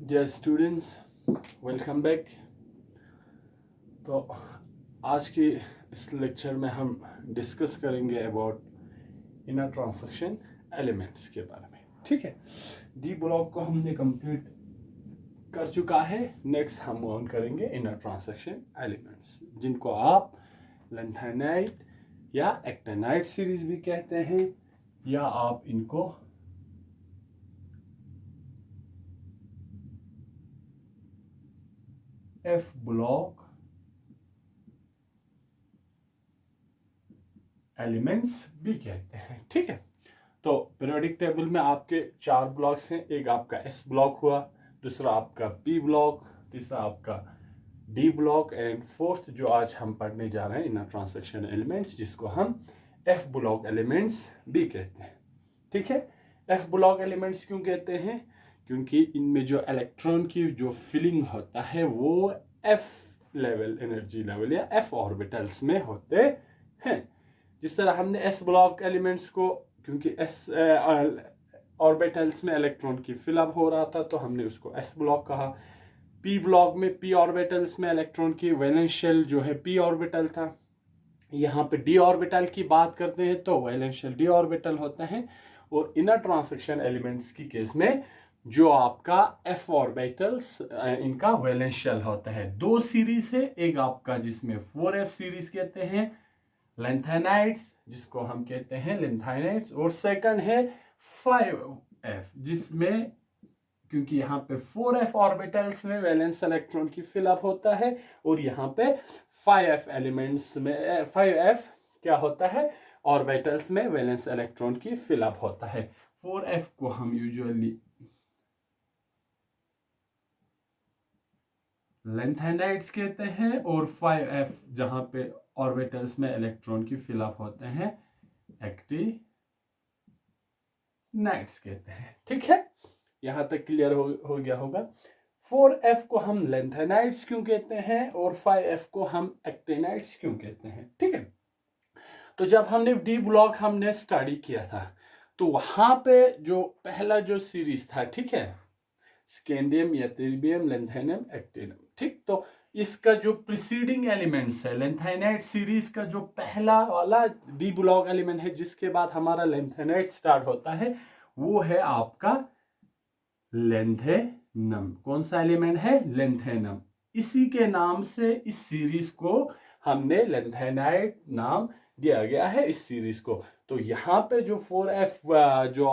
Dear students, welcome back. तो आज के इस लेक्चर में हम डिस्कस करेंगे अबाउट इनर ट्रांजैक्शन एलिमेंट्स के बारे में। ठीक है, डी ब्लॉक को हमने कंप्लीट कर चुका है। नेक्स्ट हम ऑन करेंगे इनर ट्रांजैक्शन एलिमेंट्स, जिनको आप लैंथेनाइट या एक्टिनाइट सीरीज भी कहते हैं, या आप इनको एफ ब्लॉक एलिमेंट्स भी कहते हैं। ठीक है, तो पीरियोडिक टेबल में आपके 4 ब्लॉक्स हैं। एक आपका एस ब्लॉक हुआ, दूसरा आपका पी ब्लॉक, तीसरा आपका डी ब्लॉक, एंड फोर्थ जो आज हम पढ़ने जा रहे हैं इनर ट्रांजैक्शन एलिमेंट्स, जिसको हम एफ ब्लॉक एलिमेंट्स भी कहते हैं। ठीक है, एफ ब्लॉक एलिमेंट्स क्यों कहते हैं? क्योंकि इनमें जो इलेक्ट्रॉन की जो फिलिंग होता है वो एफ लेवल, एनर्जी लेवल या एफ ऑर्बिटल्स में होते हैं। जिस तरह हमने एस ब्लॉक एलिमेंट्स को, क्योंकि एस ऑर्बिटल्स में इलेक्ट्रॉन की फिलअप हो रहा था, तो हमने उसको एस ब्लॉक कहा। पी ब्लॉक में पी ऑर्बिटल्स में इलेक्ट्रॉन की वैलेंस शेल जो है पी ऑर्बिटल था। यहाँ पे डी ऑर्बिटल की बात करते हैं तो वैलेंस शेल डी ऑर्बिटल होता है। और इनर ट्रांजैक्शन एलिमेंट्स की केस में जो आपका एफ ऑर्बिटल्स, इनका वैलेंस शेल होता है। 2 सीरीज है, एक आपका जिसमें 4f सीरीज कहते हैं लैंथेनाइट्स, जिसको हम कहते हैं लैंथेनाइट्स, और सेकंड है 5f, जिसमें क्योंकि यहाँ पे 4f ऑर्बिटल्स में वैलेंस इलेक्ट्रॉन की फिलअप होता है, और यहाँ पे 5f एलिमेंट्स में 5f क्या होता है, ऑर्बिटल्स में वैलेंस इलेक्ट्रॉन की फिलअप होता है। 4f को हम यूजुअली लैंथेनाइट्स कहते हैं, और 5f जहां पे ऑर्बिटल्स में इलेक्ट्रॉन की फिलअप होते हैं एक्टिनाइट्स कहते हैं। ठीक है, यहां तक क्लियर हो गया होगा। 4f को हम लैंथेनाइट्स क्यों कहते हैं और 5f को हम एक्टिनाइट्स क्यों कहते हैं? ठीक है, तो जब हमने डी ब्लॉक हमने स्टडी किया था, तो वहां पे जो पहला जो सीरीज था, ठीक है, स्कैंडियम, यत्रिबियम, लैंथेनियम, एक्टिनियम। ठीक, तो इसका जो प्रीसीडिंग एलिमेंट्स है लैंथेनाइट सीरीज का, जो पहला वाला डी ब्लॉक एलिमेंट है जिसके बाद हमारा लैंथेनाइट स्टार्ट होता है, वो है आपका लैंथेनम। कौन सा एलिमेंट है? लैंथेनम। इसी के नाम से इस सीरीज को हमने लैंथेनाइट नाम दिया गया है इस सीरीज को। तो यहाँ पे जो 4f जो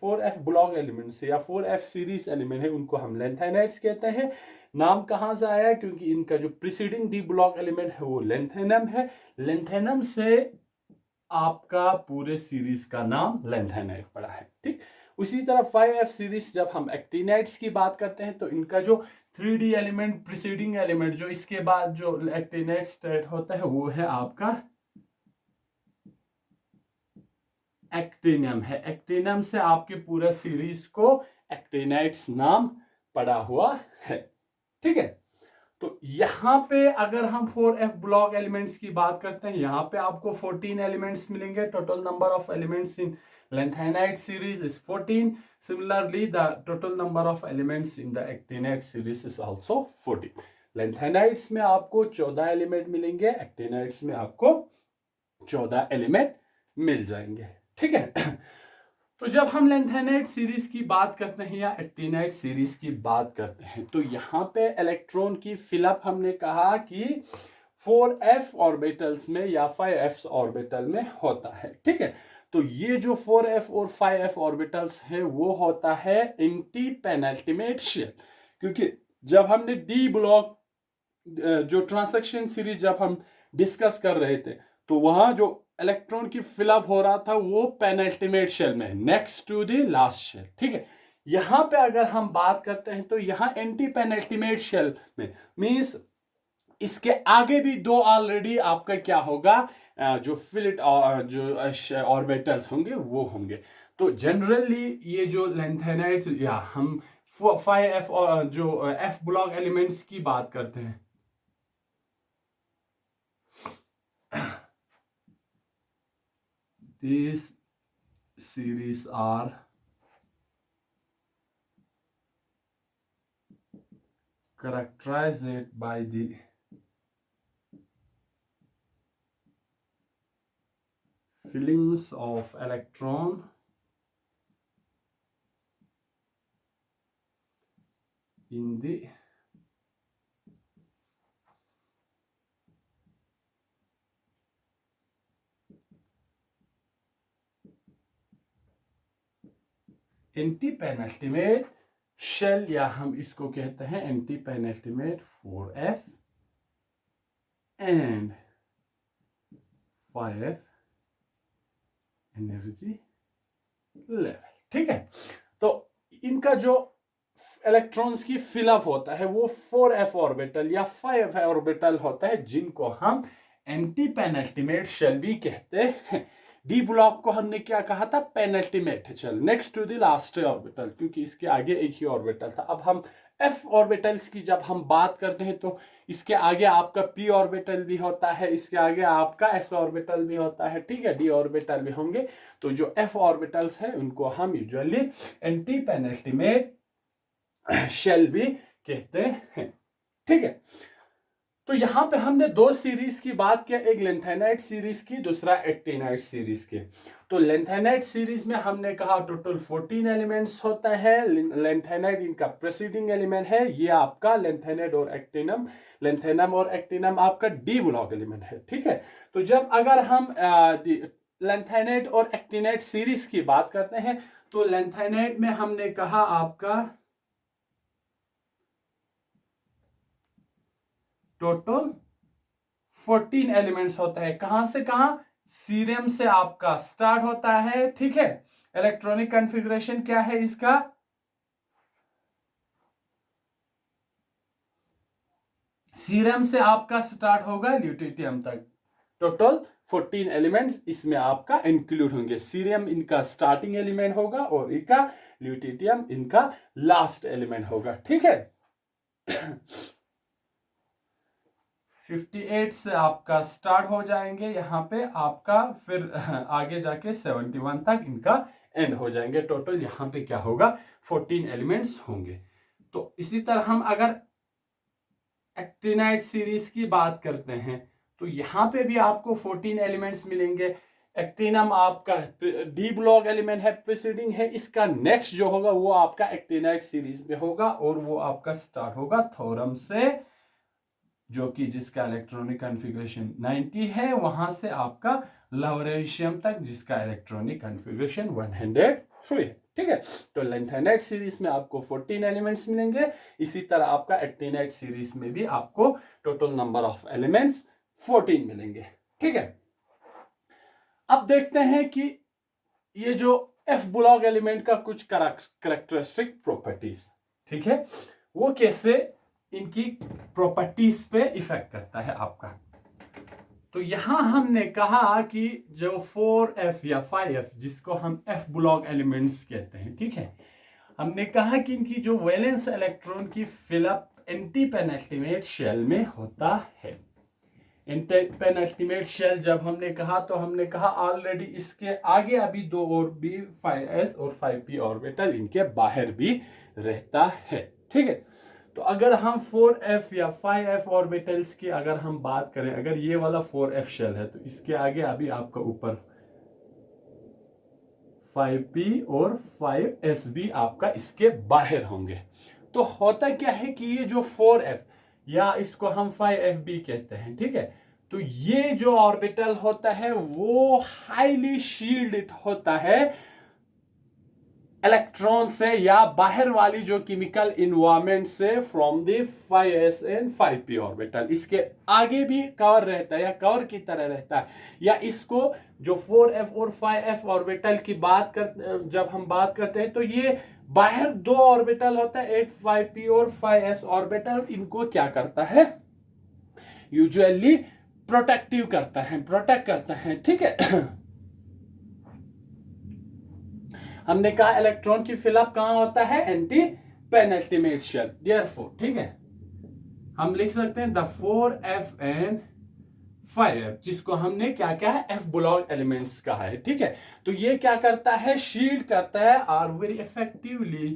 4f ब्लॉक एलिमेंट्स है या 4f सीरीज एलिमेंट है, उनको हम लैंथेनाइट्स कहते हैं। नाम कहाँ से आया? क्योंकि इनका जो प्रीसीडिंग डी ब्लॉक एलिमेंट है वो लैंथेनम है। लैंथेनम से आपका पूरे सीरीज का नाम लैंथेनाइट पड़ा है। ठीक, उसी तरह 5f सीरीज जब हम एक्टिनाइट्स की बात करते हैं, तो इनका जो 3D एलिमेंट, प्रीसीडिंग एलिमेंट जो इसके बाद जो एक्टिनाइट स्टार्ट होता है, वो है आपका एक्टिनियम है। एक्टिनियम से आपके पूरा सीरीज को एक्टिनाइट्स नाम पड़ा हुआ है। ठीक है, तो यहां पे अगर हम 4f ब्लॉक एलिमेंट्स की बात करते हैं, यहां पे आपको 14 एलिमेंट्स मिलेंगे। Total number of elements in lanthanide series is 14. Similarly, the total number of elements in the actinide series is also 14. Lanthanides में आपको 14 एलिमेंट मिलेंगे, एक्टिनाइड्स में आपको 14 एलिमेंट मिल जाएंगे। ठीक है, तो जब हम लैंथेनाइट सीरीज की बात करते हैं या एक्टिनाइट सीरीज की बात करते हैं, तो यहाँ पे इलेक्ट्रॉन की फिलअप हमने कहा कि 4f ऑर्बिटल्स में या 5f ऑर्बिटल में होता है। ठीक है, तो ये जो 4f और 5f ऑर्बिटल्स है वो होता है एंटी पेनल्टीमेट शेल। क्योंकि जब हमने डी ब्लॉक जो ट्रांजैक्शन सीरीज जब हम डिस्कस कर रहे थे, तो वहां जो इलेक्ट्रॉन की फिलअप हो रहा था वो पेनल्टीमेट शेल में, next to the last shell. ठीक है, यहां पे अगर हम बात करते हैं तो यहां एंटी पेनल्टीमेट शेल में मींस इसके आगे भी 2 ऑलरेडी आपका क्या होगा, जो फिलिट जो ऑर्बिटल्स होंगे वो होंगे। तो जनरली ये जो लैंथेनाइट या हम 5f जो f ब्लॉक एलिमेंट्स की बात करते हैं, these series are characterize it by the fillings of electron in the anti penultimate shell, या हम इसको कहते हैं anti penultimate 4f and 5f energy level. ठीक है, तो इनका जो इलेक्ट्रॉन्स की फिलअप होता है वो 4f ऑर्बिटल या 5f ऑर्बिटल होता है, जिनको हम एंटी पेनल्टीमेट शेल भी कहते हैं। डी ब्लॉक को हमने क्या कहा था, penultimate shell, next to the last orbital, क्योंकि इसके आगे एक ही ऑर्बिटल था। अब हम एफ ऑर्बिटल्स की जब हम बात करते हैं तो इसके आगे आपका पी ऑर्बिटल भी होता है, इसके आगे आपका एस ऑर्बिटल भी होता है, ठीक है, डी ऑर्बिटल भी होंगे। तो जो एफ ऑर्बिटल्स है उनको हम यूजुअली एंटी पेनल्टीमेट शेल भी कहते हैं। ठीक है, तो यहां पे हमने दो सीरीज की बात किया, एक लेंथेनाइट सीरीज की, दूसरा एक्टिनाइट सीरीज की। तो लेंथेनाइट सीरीज में हमने कहा टोटल 14 एलिमेंट्स होता है। लेंथेनाइट इनका प्रेसीडिंग एलिमेंट है, ये आपका लेंथेनाइट और एक्टिनम, लेंथेनम और एक्टिनम आपका डी ब्लॉक एलिमेंट है। ठीक है, तो जब अगर हम लेंथेनाइट और एक्टिनाइट सीरीज की बात करते हैं तो लेंथेनाइट में हमने कहा आपका टोटल 14 एलिमेंट्स होता है। कहां से कहां, सीरियम से आपका स्टार्ट होता है। ठीक है, इलेक्ट्रॉनिक कॉन्फ़िगरेशन क्या है इसका, सीरियम से आपका स्टार्ट होगा ल्यूटेटियम तक। टोटल 14 एलिमेंट्स इसमें आपका इंक्लूड होंगे। सीरियम इनका स्टार्टिंग एलिमेंट होगा और इनका ल्यूटेटियम इनका लास्ट एलिमेंट होगा। ठीक है, 58 से आपका स्टार्ट हो जाएंगे यहाँ पे आपका, फिर आगे जाके 71 तक इनका एंड हो जाएंगे। टोटल यहाँ पे क्या होगा, 14 एलिमेंट्स होंगे। तो इसी तरह हम अगर एक्टिनाइट सीरीज की बात करते हैं तो यहाँ पे भी आपको 14 एलिमेंट्स मिलेंगे। एक्टिनम आपका डी ब्लॉक एलिमेंट है, प्रीसीडिंग है, इसका नेक्स्ट जो होगा वो आपका एक्टिनाइट सीरीज में होगा और वो आपका स्टार्ट होगा थोरम से, जो कि जिसका इलेक्ट्रॉनिक कॉन्फ़िगरेशन 90 है, वहां से आपका लवरेशियम तक जिसका इलेक्ट्रॉनिक कॉन्फ़िगरेशन 103 है। ठीक है, तो लेंथेनाइट सीरीज में आपको 14 एलिमेंट्स मिलेंगे। इसी तरह आपका एक्टिनाइट सीरीज में भी आपको टोटल नंबर ऑफ एलिमेंट्स 14 मिलेंगे। ठीक है, अब देखते हैं कि ये जो एफ ब्लॉक एलिमेंट का कुछ कैरेक्टरिस्टिक प्रॉपर्टीज, ठीक है, वो कैसे इनकी प्रॉपर्टीज पे इफेक्ट करता है आपका। तो यहां हमने कहा कि जो 4f या 5f जिसको हम एफ ब्लॉक एलिमेंट्स कहते हैं, ठीक है, हमने कहा कि इनकी जो वैलेंस इलेक्ट्रॉन की फिलअप एंटी पेनल्टीमेट शेल में होता है। एंटी पेनल्टीमेट शेल जब हमने कहा तो हमने कहा ऑलरेडी इसके आगे अभी दो और भी 5s और 5p ऑर्बिटल इनके बाहर भी रहता है। ठीक है, तो अगर हम 4f या 5f ऑर्बिटल्स की अगर हम बात करें, अगर ये वाला 4f शेल है तो इसके आगे अभी आपका ऊपर 5p और 5s भी आपका इसके बाहर होंगे। तो होता क्या है कि ये जो 4f या इसको हम 5f भी कहते हैं, ठीक है, तो ये जो ऑर्बिटल होता है वो हाईली शील्डेड होता है इलेक्ट्रॉन से या बाहर वाली जो केमिकल इन्वायरमेंट से from the 5s and 5p orbital. इसके आगे भी कवर रहता है या कवर की तरह रहता है, या इसको जो 4f और 5f ऑर्बिटल की बात कर जब हम बात करते हैं तो ये बाहर दो ऑर्बिटल होता है, एक 5p और 5s ऑर्बिटल, इनको क्या करता है, यूजुअली प्रोटेक्टिव करता है, प्रोटेक्ट करता है। ठीक है, हमने कहा इलेक्ट्रॉन की फिलअप कहां होता है, एंटी पेनल्टीमेट शेल। देयरफॉर, ठीक है, हम लिख सकते हैं द 4f एंड 5f, जिसको हमने क्या क्या है, एफ ब्लॉक एलिमेंट्स कहा है। ठीक है, तो ये क्या करता है, शील्ड करता है और वेरी इफेक्टिवली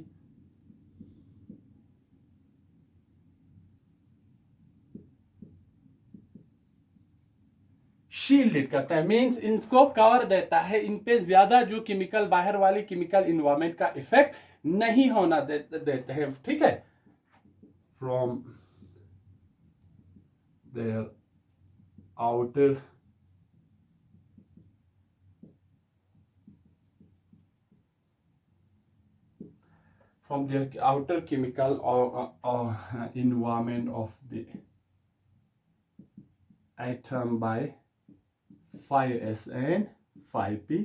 शील्डेड करता है, मीन्स इनको कवर देता है, इन पे ज्यादा जो केमिकल, बाहर वाले केमिकल इन्वायरमेंट का इफेक्ट नहीं होना देते हैं, ठीक है। From their outer chemical or environment of the atom by 5s and 5p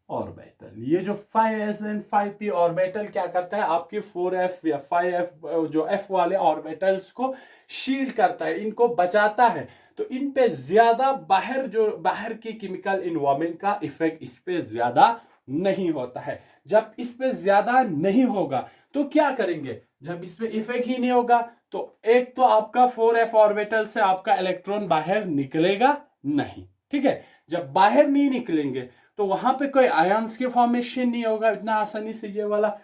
orbital. ये जो 5s एंड 5p ऑर्बिटल क्या करता है, आपके 4f या 5f जो f वाले ऑर्बिटल्स को शील्ड करता है, इनको बचाता है। तो इन पे ज्यादा बाहर की केमिकल इन्वायरमेंट का इफेक्ट इस पे ज्यादा नहीं होता है। जब इस पे ज्यादा नहीं होगा तो क्या करेंगे, जब इस पे इफेक्ट ही नहीं होगा तो एक तो आपका 4f ऑर्बिटल से आपका इलेक्ट्रॉन बाहर निकलेगा नहीं, ठीक है। जब बाहर नहीं निकलेंगे तो वहां पे कोई आयंस के फॉर्मेशन नहीं होगा, इतना आसानी से ये वाला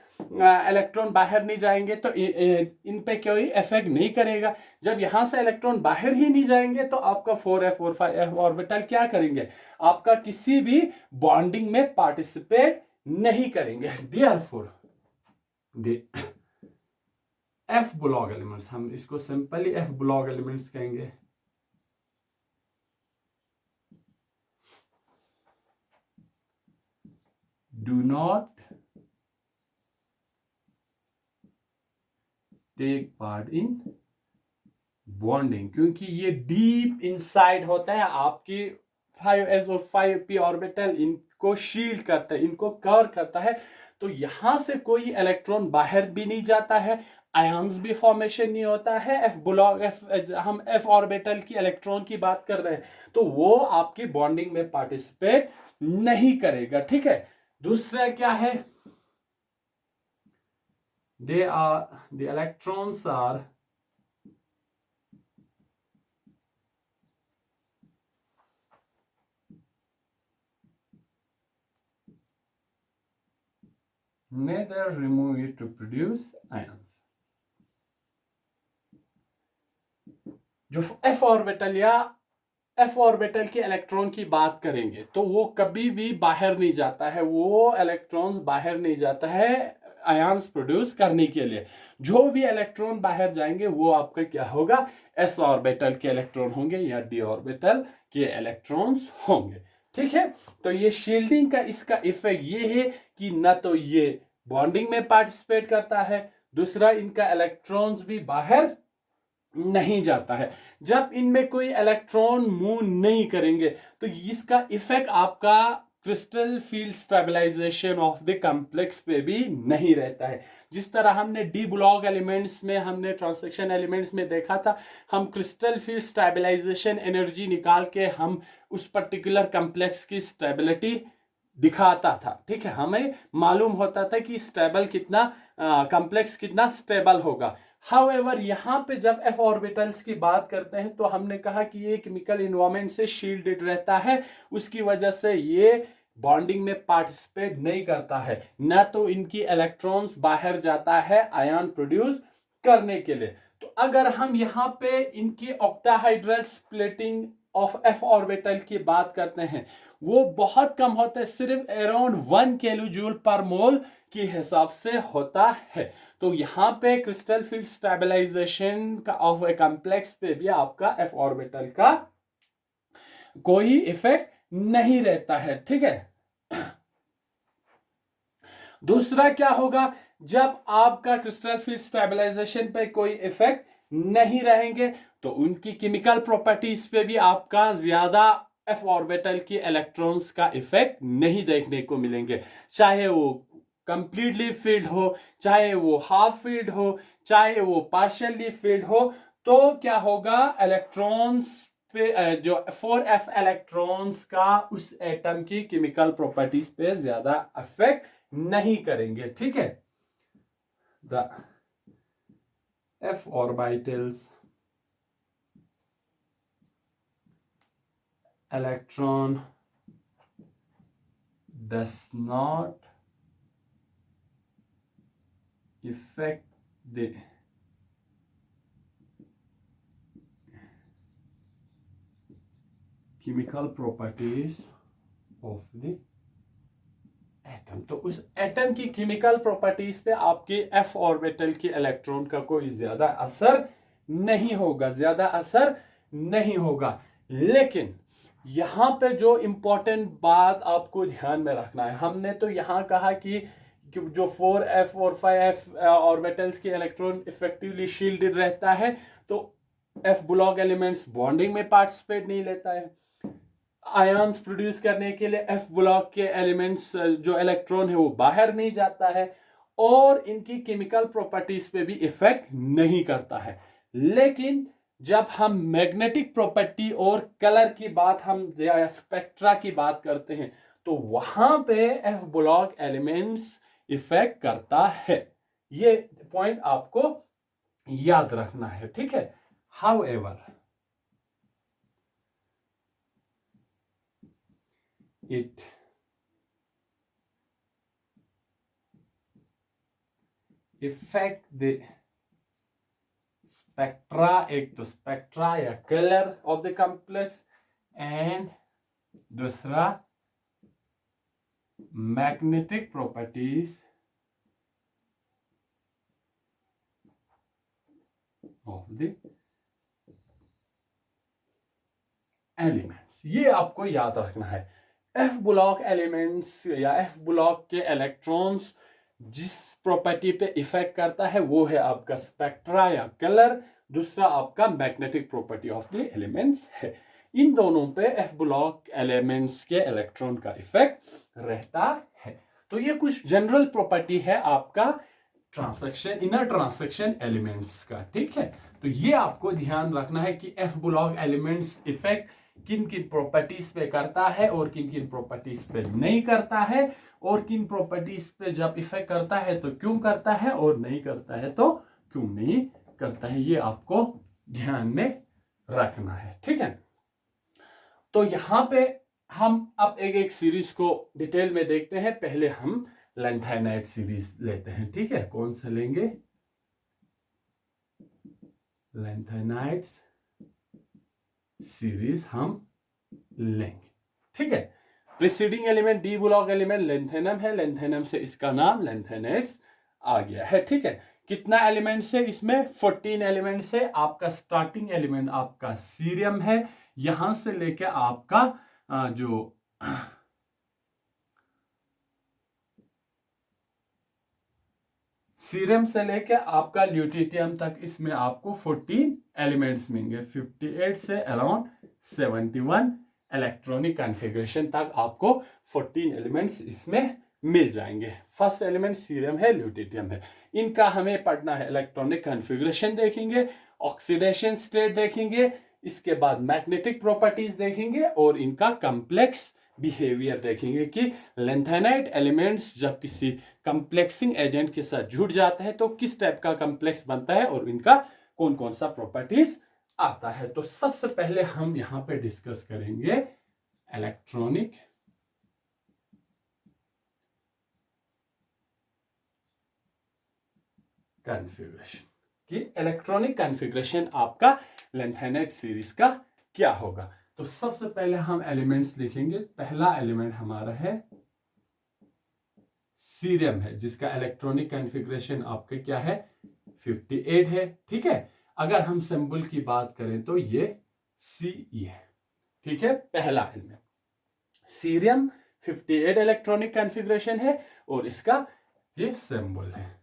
इलेक्ट्रॉन बाहर नहीं जाएंगे तो इन पे कोई इफेक्ट नहीं करेगा। जब यहां से इलेक्ट्रॉन बाहर ही नहीं जाएंगे तो आपका 4f और 5f ऑर्बिटल क्या करेंगे, आपका किसी भी बॉन्डिंग में पार्टिसिपेट नहीं करेंगे। Therefore the f block elements, हम इसको सिंपली f ब्लॉक एलिमेंट्स कहेंगे, do not take part in bonding, क्योंकि ये डीप इनसाइड होता है आपकी 5s और 5p ऑर्बिटल, इनको शील्ड करता है, इनको कवर करता है। तो यहां से कोई इलेक्ट्रॉन बाहर भी नहीं जाता है, आयंस भी फॉर्मेशन नहीं होता है। एफ ब्लॉक हम एफ ऑर्बिटल की इलेक्ट्रॉन की बात कर रहे हैं, तो वो आपकी बॉन्डिंग में पार्टिसिपेट नहीं करेगा, ठीक है। दूसरा क्या है, the electrons are neither removed to produce ions। जो f ऑर्बिटल या f ऑर्बिटल के इलेक्ट्रॉन की बात करेंगे तो वो कभी भी बाहर नहीं जाता है, वो इलेक्ट्रॉन बाहर नहीं जाता है आयंस प्रोड्यूस करने के लिए। जो भी इलेक्ट्रॉन बाहर जाएंगे वो आपका क्या होगा, s ऑर्बिटल के इलेक्ट्रॉन होंगे या d ऑर्बिटल के इलेक्ट्रॉन्स होंगे, ठीक है। तो ये शील्डिंग का इसका इफेक्ट ये है कि ना तो ये बॉन्डिंग में पार्टिसिपेट करता है, दूसरा इनका इलेक्ट्रॉन्स भी बाहर नहीं जाता है। जब इनमें कोई इलेक्ट्रॉन मूव नहीं करेंगे तो इसका इफेक्ट आपका crystal field stabilization of the complex पे भी नहीं रहता है। जिस तरह हमने डी ब्लॉक एलिमेंट्स में, हमने ट्रांसलेशन एलिमेंट्स में देखा था, हम क्रिस्टल फील्ड स्टेबलाइजेशन एनर्जी निकाल के हम उस पर्टिकुलर कॉम्प्लेक्स की स्टेबिलिटी दिखाता था, ठीक है। हमें मालूम होता था कि स्टेबल कितना, कॉम्प्लेक्स कितना स्टेबल होगा। हाउएवर यहाँ पे जब f ऑर्बिटल्स की बात करते हैं तो हमने कहा कि ये केमिकल इन्वायरमेंट से शील्डेड रहता है, उसकी वजह से ये बॉन्डिंग में पार्टिसिपेट नहीं करता है, ना तो इनकी इलेक्ट्रॉन्स बाहर जाता है आयन प्रोड्यूस करने के लिए। तो अगर हम यहाँ पे इनकी octahedral splitting of f orbital की बात करते हैं, वो बहुत कम होता है, सिर्फ अराउंड 1 किलोजूल पर मोल के हिसाब से होता है। तो यहां पे क्रिस्टल फील्ड स्टेबलाइजेशन का ऑफ ए कॉम्प्लेक्स पे भी आपका f ऑर्बिटल का कोई इफेक्ट नहीं रहता है, ठीक है। दूसरा क्या होगा, जब आपका क्रिस्टल फील्ड स्टेबलाइजेशन पे कोई इफेक्ट नहीं रहेंगे तो उनकी केमिकल प्रॉपर्टीज पे भी आपका ज्यादा f ऑर्बिटल की इलेक्ट्रॉन्स का इफेक्ट नहीं देखने को मिलेंगे, चाहे वो कंप्लीटली फील्ड हो, चाहे वो हाफ फील्ड हो, चाहे वो पार्शियली फील्ड हो। तो क्या होगा, इलेक्ट्रॉन्स पे जो 4f इलेक्ट्रॉन्स का उस एटम की केमिकल प्रॉपर्टीज पे ज्यादा अफेक्ट नहीं करेंगे, ठीक है। The f orbitals electron does not affect the chemical properties of the atom. तो उस एटम की केमिकल प्रॉपर्टीज पे आपके एफ ऑर्बिटल के इलेक्ट्रॉन का कोई ज्यादा असर नहीं होगा, ज्यादा असर नहीं होगा। लेकिन यहां पे जो इंपॉर्टेंट बात आपको ध्यान में रखना है, हमने तो यहां कहा कि जो 4f और 5f ऑर्बिटल्स के इलेक्ट्रॉन इफेक्टिवली शील्डेड रहता है, तो f ब्लॉक एलिमेंट्स बॉन्डिंग में पार्टिसिपेट नहीं लेता है। आयन्स प्रोड्यूस करने के लिए f ब्लॉक के एलिमेंट्स जो इलेक्ट्रॉन है वो बाहर नहीं जाता है, और इनकी केमिकल प्रॉपर्टीज पे भी इफेक्ट नहीं करता है। लेकिन जब हम मैग्नेटिक प्रॉपर्टी और कलर की बात, हम या स्पेक्ट्रा की बात करते हैं, तो वहां पे एफ ब्लॉक एलिमेंट्स इफेक्ट करता है। ये पॉइंट आपको याद रखना है, ठीक है। However it effect the spectra, एक तो स्पेक्ट्रा या colour of the complex, and दूसरा magnetic properties of the elements. ये आपको याद रखना है। एफ ब्लॉक एलिमेंट्स या एफ ब्लॉक के इलेक्ट्रॉन्स जिस प्रॉपर्टी पे इफेक्ट करता है वो है आपका स्पेक्ट्रा या कलर, दूसरा आपका magnetic property of the elements है। इन दोनों पे एफ ब्लॉक एलिमेंट्स के इलेक्ट्रॉन का इफेक्ट रहता है। तो ये कुछ जनरल प्रॉपर्टी है आपका ट्रांसैक्शन, इनर ट्रांसैक्शन एलिमेंट्स का, ठीक है। तो ये आपको ध्यान रखना है कि एफ ब्लॉक एलिमेंट्स इफेक्ट किन किन प्रॉपर्टीज पे करता है और किन किन प्रॉपर्टीज पे नहीं करता है, और किन प्रॉपर्टीज पे जब इफेक्ट करता है तो क्यों करता है, और नहीं करता है तो क्यों नहीं करता है। ये आपको ध्यान में रखना है, ठीक है। तो यहां पे हम अब एक एक सीरीज को डिटेल में देखते हैं। पहले हम लैंथेनाइट सीरीज लेते हैं, ठीक है। कौन सा लेंगे? लैंथेनाइट्स सीरीज हम लेंगे, ठीक है। Preceding element D block element lanthanum है, लेंथेनम से इसका नाम लैंथेनाइट्स आ गया है, ठीक है। कितना एलिमेंट है इसमें? 14 एलिमेंट से। आपका स्टार्टिंग एलिमेंट आपका सीरियम है, यहां से लेके आपका जो सीरियम से लेके आपका ल्यूटियम तक, इसमें आपको 14 एलिमेंट्स मिलेंगे। 58 से अराउंड 71 इलेक्ट्रॉनिक कॉन्फ़िगरेशन तक आपको 14 एलिमेंट्स इसमें मिल जाएंगे। फर्स्ट एलिमेंट सीरियम है, ल्यूटियम है। इनका हमें पढ़ना है, इलेक्ट्रॉनिक कॉन्फ़िगरेशन देखेंगे, ऑक्सीडेशन स्टेट देखेंगे, इसके बाद मैग्नेटिक प्रॉपर्टीज देखेंगे, और इनका कॉम्प्लेक्स बिहेवियर देखेंगे कि लैंथेनाइट एलिमेंट्स जब किसी कंप्लेक्सिंग एजेंट के साथ जुड़ जाता है तो किस टाइप का कॉम्प्लेक्स बनता है और इनका कौन कौन सा प्रॉपर्टीज आता है। तो सबसे पहले हम यहां पे डिस्कस करेंगे इलेक्ट्रॉनिक कॉन्फ़िगरेशन, कि इलेक्ट्रॉनिक कॉन्फ़िगरेशन आपका लैंथेनाइट सीरीज का क्या होगा। तो सबसे पहले हम एलिमेंट्स लिखेंगे। पहला एलिमेंट हमारा है सीरियम है, जिसका इलेक्ट्रॉनिक कॉन्फ़िगरेशन आपका क्या है? 58 है, ठीक है। अगर हम सिंबल की बात करें तो ये Ce है, ठीक है। पहला एलिमेंट सीरियम 58 इलेक्ट्रॉनिक कॉन्फ़िगरेशन है, और इसका ये सिंबल है।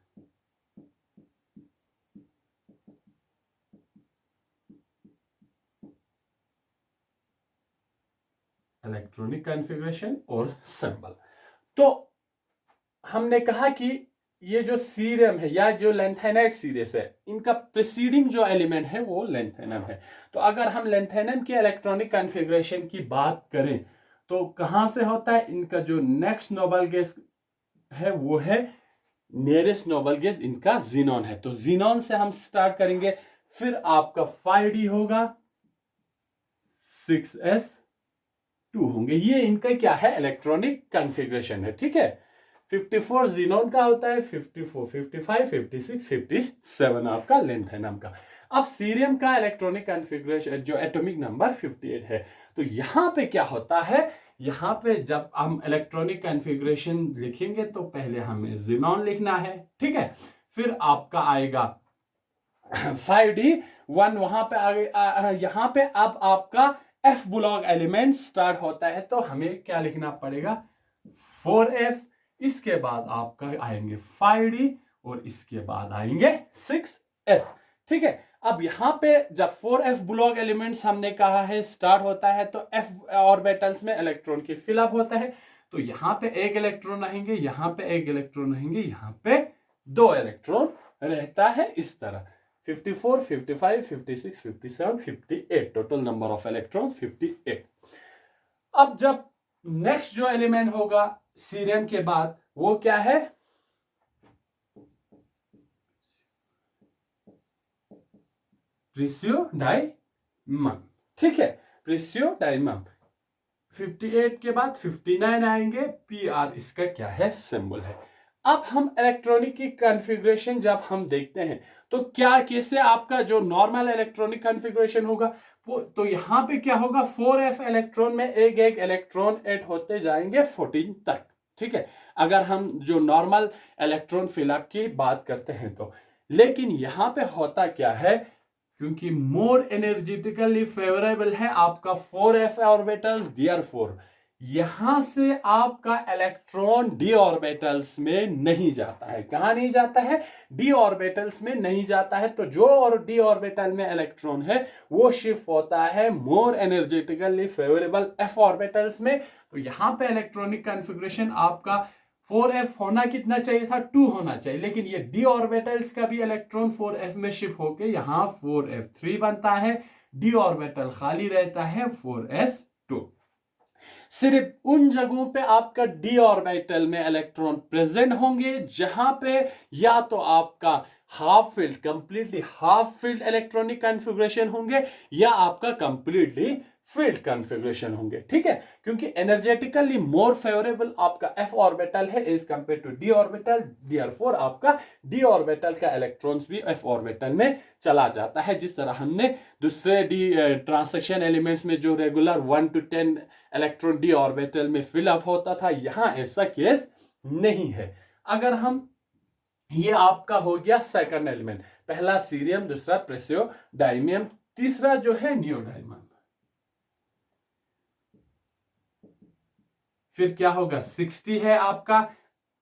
इलेक्ट्रॉनिक कॉन्फ़िगरेशन और सिंबल। तो हमने कहा कि ये जो सीरियम है या जो लैंथेनाइट सीरीज है, इनका प्रीसीडिंग जो एलिमेंट है वो लैंथेनम है। तो अगर हम लैंथेनम के इलेक्ट्रॉनिक कॉन्फ़िगरेशन की बात करें तो कहां से होता है? इनका जो नेक्स्ट नोबल गैस है वो है नियरेस्ट नोबल गैस, इनका जीनॉन है। तो जीनॉन से हम स्टार्ट करेंगे, फिर आपका 5d होगा, 6s2 होंगे। ये इनका क्या है? इलेक्ट्रॉनिक कॉन्फ़िगरेशन है, ठीक है। 54 जीनोन का होता है, 54, 55, 56, 57 आपका लेंथ है नाम का। अब सीरियम का इलेक्ट्रॉनिक कॉन्फ़िगरेशन जो एटॉमिक नंबर 58 है। तो यहां पे क्या होता है, यहां पे जब हम इलेक्ट्रॉनिक कॉन्फ़िगरेशन लिखेंगे तो पहले हमें जीनोन लिखना है, ठीक है। फिर आपका आएगा 5d 1 वहां पे आगे यहां पे अब आपका एफ ब्लॉक एलिमेंट स्टार्ट होता है, तो हमें क्या लिखना पड़ेगा 4f, इसके बाद आपका आएंगे 5d और इसके बाद आएंगे 6s, ठीक है। अब यहां पे जब 4f ब्लॉक एलिमेंट्स हमने कहा है स्टार्ट होता है तो f ऑर्बिटल्स में इलेक्ट्रॉन की फिलअप होता है, तो यहां पे एक इलेक्ट्रॉन रहेंगे, यहां पे एक इलेक्ट्रॉन रहेंगे, यहां पे 2 इलेक्ट्रॉन रहता है इस तरह। 54, 55, 56, 57, 58 टोटल नंबर ऑफ इलेक्ट्रॉन 58। अब जब नेक्स्ट जो एलिमेंट होगा सीरियम के बाद वो क्या है, प्रिसियोडाइमम, ठीक है, प्रिसियोडाइमम। 58 के बाद 59 आएंगे, पी आर इसका क्या है सिंबल है। अब हम इलेक्ट्रॉनिक की कॉन्फ़िगरेशन जब हम देखते हैं तो क्या कैसे आपका जो नॉर्मल इलेक्ट्रॉनिक कॉन्फ़िगरेशन होगा तो यहां पे क्या होगा 4f इलेक्ट्रॉन में एक एक इलेक्ट्रॉन ऐड होते जाएंगे 14 तक, ठीक है, अगर हम जो नॉर्मल इलेक्ट्रॉन फिलअप की बात करते हैं तो। लेकिन यहां पे होता क्या है, क्योंकि मोर एनर्जेटिकली फेवरेबल है आपका 4f ऑर्बिटल्स, देयरफॉर यहां से आपका इलेक्ट्रॉन डी ऑर्बिटल्स में नहीं जाता है। कहां नहीं जाता है, डी ऑर्बिटल्स में नहीं जाता है। तो जो और डी ऑर्बिटल में इलेक्ट्रॉन है वो शिफ्ट होता है मोर एनर्जेटिकली फेवरेबल एफ ऑर्बिटल्स में। तो यहां पे इलेक्ट्रॉनिक कॉन्फ़िगरेशन आपका 4f होना कितना चाहिए था, 2 होना चाहिए, लेकिन ये डी ऑर्बिटल्स का भी इलेक्ट्रॉन 4f में शिफ्ट होके यहां 4f3 बनता है, डी ऑर्बिटल खाली रहता है 4s2। सिर्फ उन जगहों पे आपका डी ऑर्बिटल में इलेक्ट्रॉन प्रेजेंट होंगे जहां पे या तो आपका half field completely half field electronic configuration होंगे या आपका कंप्लीटली फील्ड कॉन्फ़िगरेशन होंगे, ठीक है। क्योंकि एनर्जेटिकली मोर फेवरेबल आपका एफ ऑर्बिटल है as compare to d orbital, therefore आपका डी ऑर्बिटल का इलेक्ट्रॉन्स भी एफ ऑर्बिटल में चला जाता है। जिस तरह हमने दूसरे डी ट्रांसैक्शन एलिमेंट्स में जो regular 1 to 10 electron D orbital में फिलअप होता था, यहां ऐसा केस नहीं है। अगर हम ये आपका हो गया सेकंड एलिमेंट, पहला सीरियम, दूसरा प्रेसियोडाइमियम, तीसरा जो है नियोडाइमम। फिर क्या होगा 60 है आपका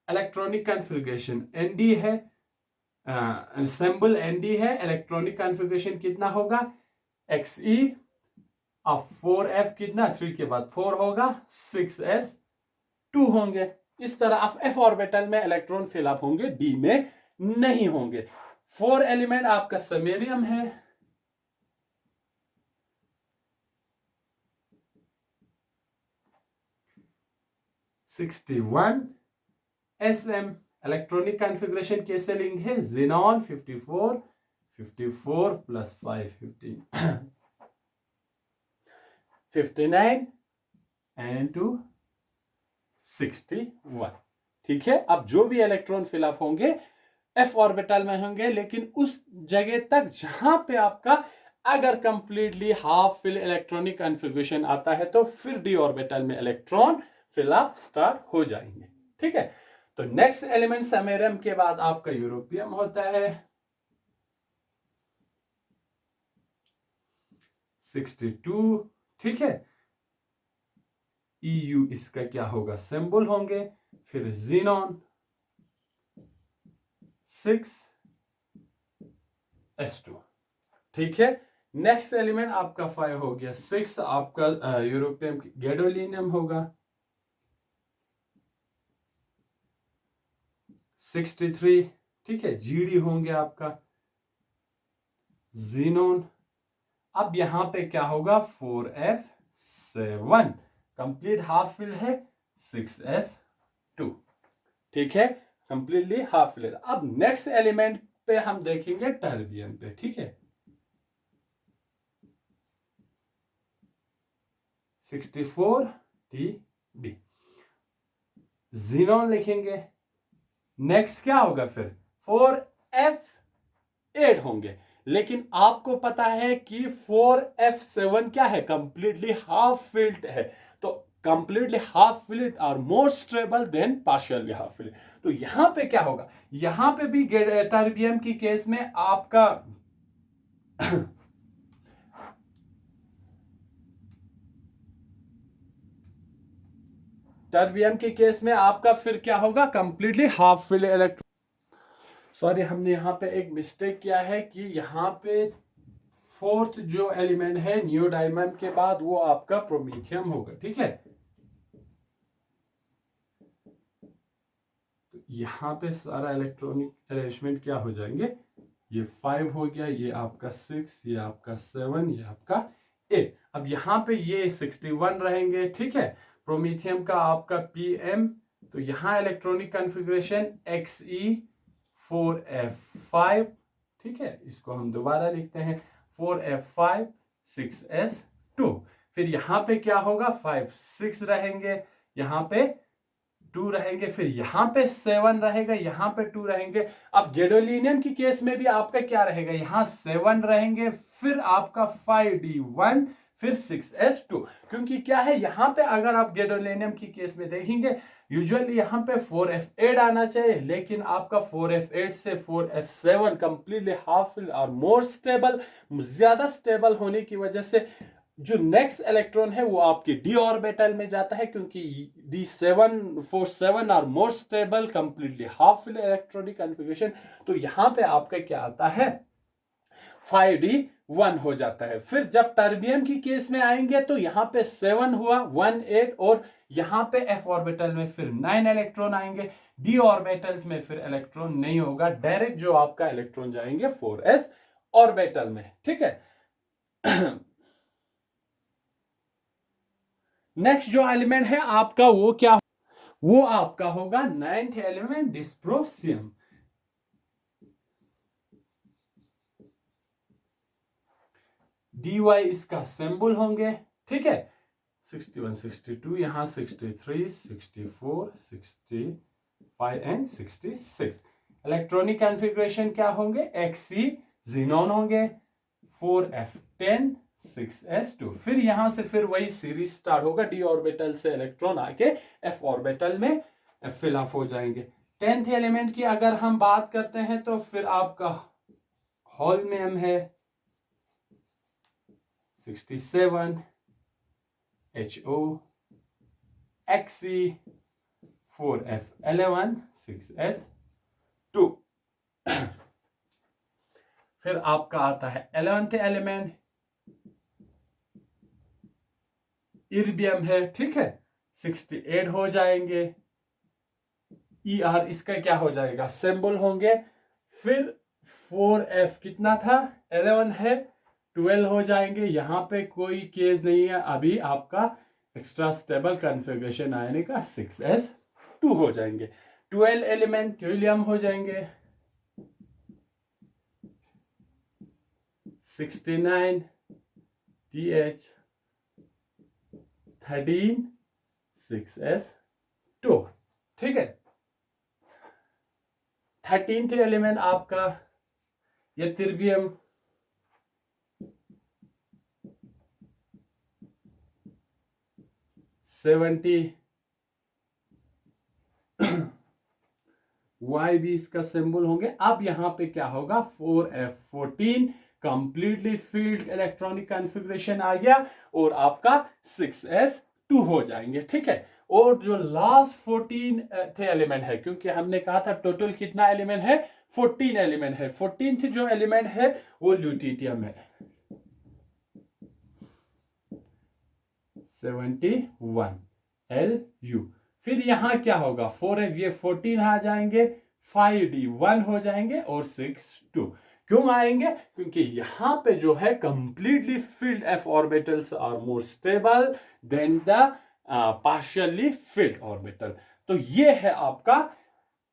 इलेक्ट्रॉनिक कॉन्फ़िगरेशन, एनडी है सिंबल एनडी है, इलेक्ट्रॉनिक कॉन्फ़िगरेशन कितना होगा XE। अब 4f कितना 3 के बाद 4 होगा, 6s2 होंगे। इस तरह अब f ऑर्बिटल में इलेक्ट्रॉन फिलअप होंगे, d में नहीं होंगे। 4 एलिमेंट आपका समेरियम है, SM इलेक्ट्रॉनिक कॉन्फ़िगरेशन कैसे लेंगे, ज़ीनॉन 54, 54 प्लस 5 15 59 एंड 2 61, ठीक है। अब जो भी इलेक्ट्रॉन फिलअप होंगे एफ ऑर्बिटल में होंगे, लेकिन उस जगह तक जहां पे आपका अगर completely half fill electronic configuration आता है तो फिर डी ऑर्बिटल में इलेक्ट्रॉन फिलअप स्टार्ट हो जाएंगे, ठीक है। तो नेक्स्ट एलिमेंट समेरियम के बाद आपका यूरोपियम होता है 62, ठीक है। EU इसका क्या होगा सिंबल होंगे, फिर ज़ीनॉन 6s2, ठीक है। नेक्स्ट एलिमेंट आपका 5 हो गया 6, आपका यूरोपियम गैडोलिनियम होगा 63, ठीक है। GD होंगे आपका ज़ीनॉन। अब यहां पे क्या होगा 4f7 कंप्लीट हाफ फिल है 6s2, ठीक है, कंप्लीटली हाफ फिल। अब नेक्स्ट एलिमेंट पे हम देखेंगे टर्बियम पे, ठीक है। 64 TB ज़ीनॉन लिखेंगे नेक्स्ट क्या होगा फिर 4f8 होंगे। लेकिन आपको पता है कि 4f7 क्या है, कंप्लीटली हाफ फिल्ड है। तो completely half filled are more stable than partially half filled. तो यहां पे क्या होगा, यहां पे भी टर्बियम की केस में आपका टर्बियम के केस में आपका फिर क्या होगा, completely half field electron. Sorry, हमने यहाँ पे एक मिस्टेक किया है कि यहाँ पे फोर्थ जो एलिमेंट है नियोडायमंड के बाद वो आपका प्रोमीथियम होगा, ठीक है। तो यहाँ पे सारा इलेक्ट्रॉनिक अरेंजमेंट क्या हो जाएंगे, ये 5 हो गया, ये आपका 6, ये आपका 7, ये आपका 8। अब यहाँ पे ये 61 रहेंगे, ठीक है। प्रोमीथियम का आपका PM, तो यहाँ इलेक्ट्रॉनिक कॉन्फ़िगरेशन Xe4f5, ठीक है। इसको हम दोबारा लिखते हैं 4f5 6s2। फिर यहाँ पे क्या होगा, 5 6 रहेंगे, यहाँ पे 2 रहेंगे, फिर यहाँ पे 7 रहेगा, यहाँ पे 2 रहेंगे। अब गैडोलीनियम की केस में भी आपका क्या रहेगा, यहाँ 7 रहेंगे, फिर आपका 5d1, फिर 6s2। क्योंकि क्या है, यहाँ पे अगर आप गैडोलीनियम की केस में देखेंगे यूजुअली यहाँ पे 4f8 आना चाहिए, लेकिन आपका 4f8 से 4f7 कंप्लीटली हाफ और मोर स्टेबल, ज्यादा स्टेबल होने की वजह से जो नेक्स्ट इलेक्ट्रॉन है वो आपके डी ऑर्बिटल में जाता है, क्योंकि D747 are more stable, completely half fill electronic configuration. तो यहां पे आपका क्या आता है, 5d1 हो जाता है। फिर जब टर्बियम की केस में आएंगे तो यहाँ पे 7 हुआ, 1 8, और यहाँ पे f ऑर्बिटल में फिर 9 इलेक्ट्रॉन आएंगे। d ऑर्बिटल्स में फिर इलेक्ट्रॉन नहीं होगा, डायरेक्ट जो आपका इलेक्ट्रॉन जाएंगे 4s ऑर्बिटल में, ठीक है। नेक्स्ट जो एलिमेंट है आपका वो क्या, वो आपका होगा 9th एलिमेंट डिस्प्रोसियम। dy इसका सिंबल होंगे, ठीक है। 61 62, यहां 63 64 65 एंड 66। इलेक्ट्रॉनिक कॉन्फ़िगरेशन क्या होंगे, Xe जीनोन होंगे, 4f10 6s2। फिर यहां से फिर वही सीरीज स्टार्ट होगा, d ऑर्बिटल से इलेक्ट्रॉन आके f ऑर्बिटल में फिल अप हो जाएंगे। 10th एलिमेंट की अगर हम बात करते हैं तो फिर आपका हॉलमियम है 67, HO, Xe 4f11 6s2। फिर आपका आता है 11th एलिमेंट इर्बियम है, ठीक है, 68 हो जाएंगे। ER इसका क्या हो जाएगा, सिंबल होंगे। फिर 4f कितना था, 11 है, 12 हो जाएंगे। यहां पे कोई केस नहीं है, अभी आपका एक्स्ट्रा स्टेबल कॉन्फ़िगरेशन आने का 6s2 हो जाएंगे। 12 एलिमेंट हीलियम हो जाएंगे 69 TH 13 6s2, ठीक है। 13th एलिमेंट आपका ये तिर्बियम 70 Y भी इसका सिंबल होंगे। अब यहां पे क्या होगा, 4f14 completely filled electronic configuration आ गया, और आपका 6s2 हो जाएंगे, ठीक है। और जो लास्ट 14 थे एलिमेंट है, क्योंकि हमने कहा था टोटल कितना एलिमेंट है, 14 एलिमेंट है। 14th जो एलिमेंट है वो ल्यूटियम है 71 Lu। फिर यहां क्या होगा, 4f ये 14 आ जाएंगे, 5d1 हो जाएंगे, और 6 2। क्यों आएंगे, क्योंकि यहां पे जो है completely filled f orbitals are more stable than the partially filled orbital. तो ये है आपका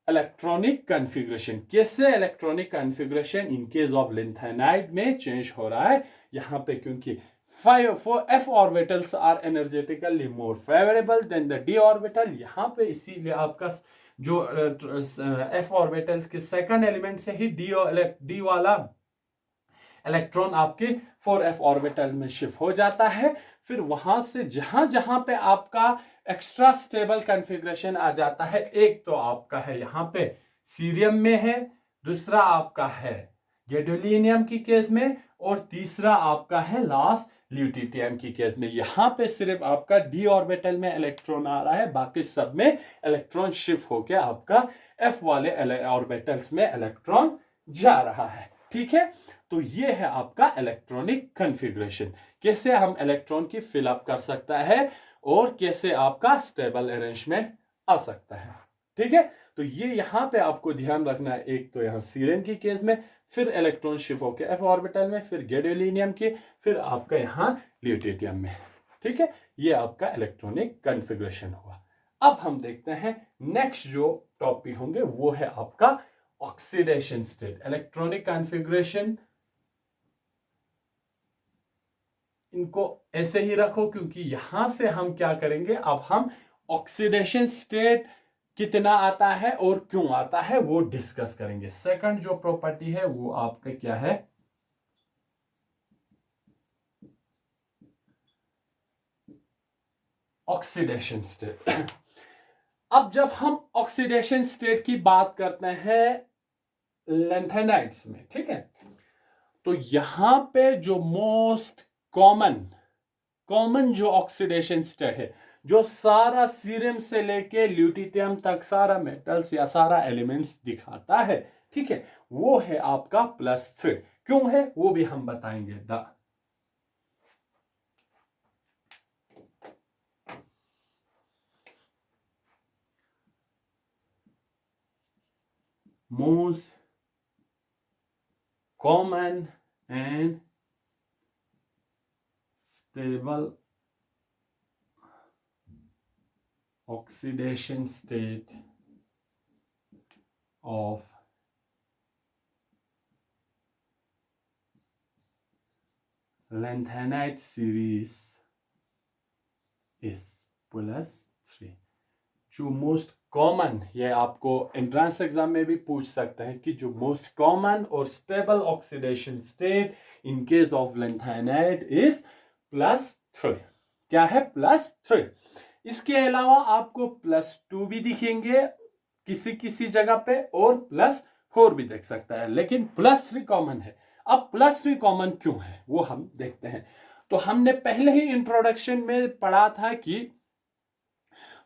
इलेक्ट्रॉनिक कॉन्फ़िगरेशन। कैसे electronic configuration in case of lanthanide में चेंज हो रहा है यहां पे, क्योंकि 4 f orbitals are energetically more favorable than the d orbital। यहां पे इसीलिए आपका जो एफ ऑर्बिटल्स के सेकंड एलिमेंट से ही डी वाला इलेक्ट्रॉन आपके 4f ऑर्बिटल में शिफ्ट हो जाता है। फिर वहां से जहां जहां पे आपका एक्स्ट्रा स्टेबल कॉन्फ़िगरेशन आ जाता है, एक तो आपका है यहां पे सीरियम में है, दूसरा आपका है गैडोलिनियम की केस में, और तीसरा आपका है लास्ट ल्यूटियम की केस में। यहां पे सिर्फ आपका डी ऑर्बिटल में इलेक्ट्रॉन आ रहा है, बाकी सब में इलेक्ट्रॉन शिफ्ट होकर आपका एफ वाले ऑर्बिटल्स में इलेक्ट्रॉन जा रहा है। ठीक है, तो ये है आपका इलेक्ट्रॉनिक कॉन्फ़िगरेशन, कैसे हम इलेक्ट्रॉन की फिलअप कर सकता है और कैसे आपका स्टेबल अरेंजमेंट आ सकता है। ठीक है, तो ये यहां पे आपको ध्यान रखना है, एक तो यहां सीरियम की केस में, फिर इलेक्ट्रॉन शिफ्ट होकर एफ ऑर्बिटल में, फिर गैडोलिनियम के, फिर आपका यहां ल्यूटियम में। ठीक है, ये आपका इलेक्ट्रॉनिक कॉन्फ़िगरेशन हुआ। अब हम देखते हैं नेक्स्ट जो टॉपिक होंगे वो है आपका ऑक्सीडेशन स्टेट। इलेक्ट्रॉनिक कॉन्फ़िगरेशन इनको ऐसे ही रखो, क्योंकि यहां से हम क्या करेंगे, अब हम ऑक्सीडेशन स्टेट कितना आता है और क्यों आता है वो डिस्कस करेंगे। सेकंड जो प्रॉपर्टी है वो आपका क्या है, ऑक्सीडेशन स्टेट। अब जब हम ऑक्सीडेशन स्टेट की बात करते हैं लैंथेनाइड्स में, ठीक है, तो यहां पे जो मोस्ट कॉमन जो ऑक्सीडेशन स्टेट है, जो सारा सीरियम से लेके ल्यूटियम तक सारा मेटल्स या सारा एलिमेंट्स दिखाता है, ठीक है, वो है आपका +3। क्यों है वो भी हम बताएंगे। The most common and stable oxidation state of lanthanide series is +3। जो मोस्ट कॉमन, ये आपको एंट्रेंस एग्जाम में भी पूछ सकते हैं कि जो मोस्ट कॉमन और stable oxidation state in case of lanthanide is +3। क्या है, +3। इसके अलावा आपको +2 भी दिखेंगे किसी किसी जगह पे और +4 भी देख सकता है, लेकिन +3 कॉमन है। अब +3 कॉमन क्यों है वो हम देखते हैं। तो हमने पहले ही इंट्रोडक्शन में पढ़ा था कि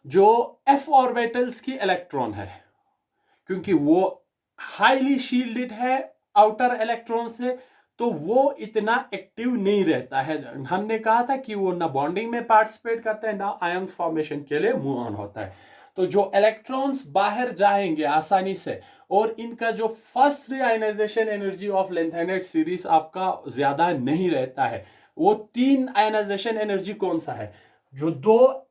जो एफ ऑर्बिटल्स की इलेक्ट्रॉन है, क्योंकि वो हाईली शील्डेड है आउटर इलेक्ट्रॉन से, तो वो इतना एक्टिव नहीं रहता है। हमने कहा था कि वो ना बॉन्डिंग में पार्टिसिपेट करता है, ना आयंस फॉर्मेशन के लिए मूव ऑन होता है। तो जो इलेक्ट्रॉन्स बाहर जाएंगे आसानी से, और इनका जो first reionization energy of lanthanide series आपका ज्यादा नहीं रहता है। वो 3 आयनाइजेशन एनर्जी कौन सा है, जो 2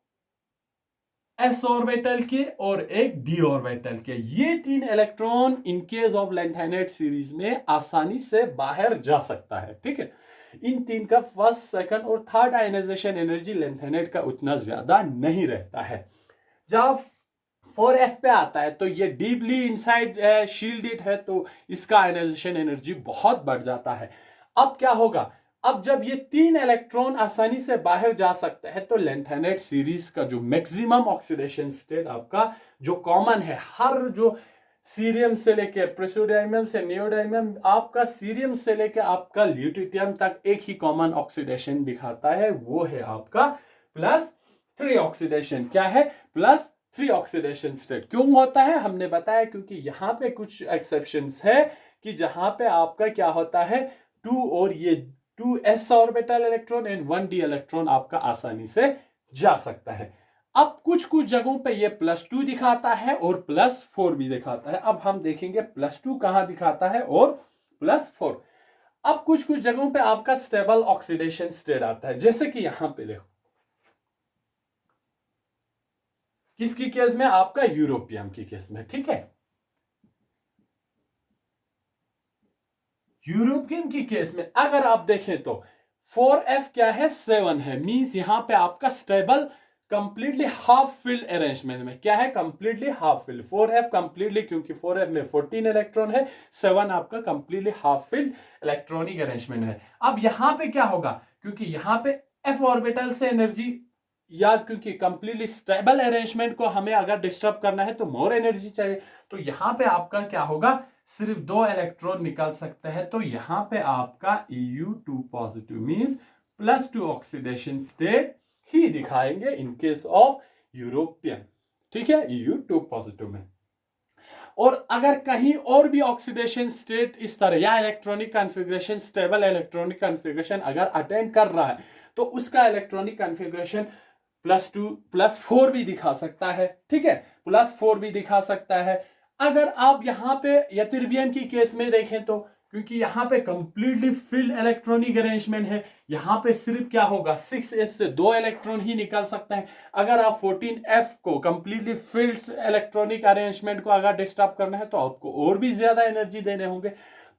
एस ऑर्बिटल के और एक डी ऑर्बिटल के, ये 3 electron in case of lanthanide series में आसानी से बाहर जा सकता है। ठीक है, इन 3 का फर्स्ट, सेकंड और थर्ड आयनाइजेशन एनर्जी लैंथेनाइड का उतना ज्यादा नहीं रहता है। जब 4f पे आता है तो ये डीपली इनसाइड शील्डेड है, तो इसका आयनाइजेशन एनर्जी बहुत बढ़ जाता है। अब क्या होगा, अब जब ये 3 इलेक्ट्रॉन आसानी से बाहर जा सकते हैं, तो लैंथेनाइड सीरीज का जो मैक्सिमम ऑक्सीडेशन स्टेट आपका जो कॉमन है, हर जो सीरियम से लेके प्रेसियोडाइमम से नियोडाइमम, आपका सीरियम से लेके आपका ल्यूटियम तक एक ही कॉमन ऑक्सीडेशन दिखाता है, वो है आपका +3 ऑक्सीडेशन। क्या है, +3 ऑक्सीडेशन स्टेट। क्यों होता है हमने बताया, क्योंकि यहां पे कुछ एक्सेप्शंस है कि जहां पे आपका क्या होता है, 2 और ये 2s orbital electron and 1d electron आपका आसानी से जा सकता है। अब कुछ कुछ जगहों पे ये +2 दिखाता है और +4 भी दिखाता है। अब हम देखेंगे +2 कहां दिखाता है और +4। अब कुछ कुछ जगहों पे आपका स्टेबल ऑक्सीडेशन स्टेट आता है, जैसे कि यहां पे देखो, किसकी केस में, आपका यूरोपियम की केस में। ठीक है, यूरोपियम की केस में अगर आप देखें तो 4f क्या है, 7 है, मींस यहां पे आपका stable completely half field arrangement में। क्या है? Completely half field. 4f completely, क्योंकि 4f में 14 इलेक्ट्रॉन है, 7 आपका completely half field electronic arrangement है। अब यहां पे क्या होगा, क्योंकि यहां पे f ऑर्बिटल से एनर्जी, याद, क्योंकि कंप्लीटली स्टेबल अरेंजमेंट को हमें अगर डिस्टर्ब करना है तो मोर एनर्जी चाहिए। तो यहां पे आपका क्या होगा, सिर्फ 2 इलेक्ट्रॉन निकल सकते हैं। तो यहां पे आपका EU2 positive means +2 oxidation state ही दिखाएंगे इन केस ऑफ यूरोपियन। ठीक है, EU2 पॉजिटिव में। और अगर कहीं और भी ऑक्सीडेशन स्टेट इस तरह या electronic configuration, stable electronic configuration अगर अटेंड कर रहा है तो उसका इलेक्ट्रॉनिक कॉन्फ़िगरेशन +2 +4 भी दिखा सकता है। ठीक है, +4 भी दिखा सकता है। अगर आप यहां पे यतिर्बियम की केस में देखें तो, क्योंकि यहां पे कंप्लीटली फिल्ड इलेक्ट्रॉनिक अरेंजमेंट है, यहां पे सिर्फ क्या होगा, 6s से 2 इलेक्ट्रॉन ही निकल सकते हैं। अगर आप 14f को कंप्लीटली फिल्ड इलेक्ट्रॉनिक अरेंजमेंट को अगर डिस्टर्ब करना है तो आपको और भी ज्यादा एनर्जी देने होंगे।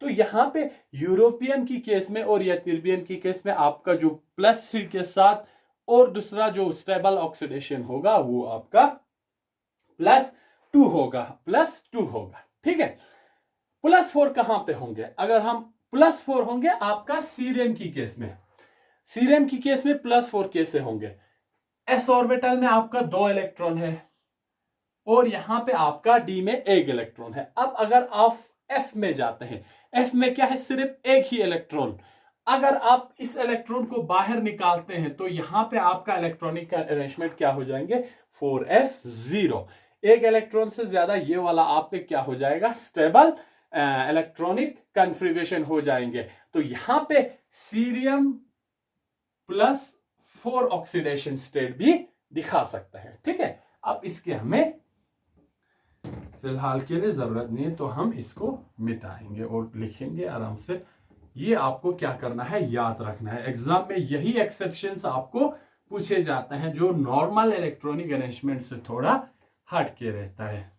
तो यहां पे यूरोपियन की केस में और यतिर्बियम की केस में आपका जो +3 के साथ और दूसरा जो स्टेबल ऑक्सीडेशन होगा वो आपका +2 होगा, +2 होगा। ठीक है, +4 कहां पे होंगे? अगर हम +4 होंगे आपका सीरियम की केस में। सीरियम की केस में +4 कैसे होंगे? s ऑर्बिटल में आपका 2 इलेक्ट्रॉन है और यहां पे आपका d में 1 इलेक्ट्रॉन है। अब अगर आप f में जाते हैं, f में क्या है, सिर्फ एक ही इलेक्ट्रॉन। अगर आप इस इलेक्ट्रॉन को बाहर निकालते हैं तो यहां पे आपका इलेक्ट्रॉनिक अरेंजमेंट क्या हो जाएंगे, 4f0। एक इलेक्ट्रॉन से ज्यादा ये वाला आप पे क्या हो जाएगा, स्टेबल इलेक्ट्रॉनिक कॉन्फ़िगरेशन हो जाएंगे। तो यहां पे सीरियम +4 ऑक्सीडेशन स्टेट भी दिखा सकता है। ठीक है, अब इसके हमें फिलहाल के लिए जरूरत नहीं है, तो हम इसको मिटाएंगे और लिखेंगे आराम से। ये आपको क्या करना है, याद रखना है। एग्जाम में यही एक्सेप्शंस आपको पूछे जाते हैं जो नॉर्मल इलेक्ट्रॉनिक अरेंजमेंट से थोड़ा हट के रहता है।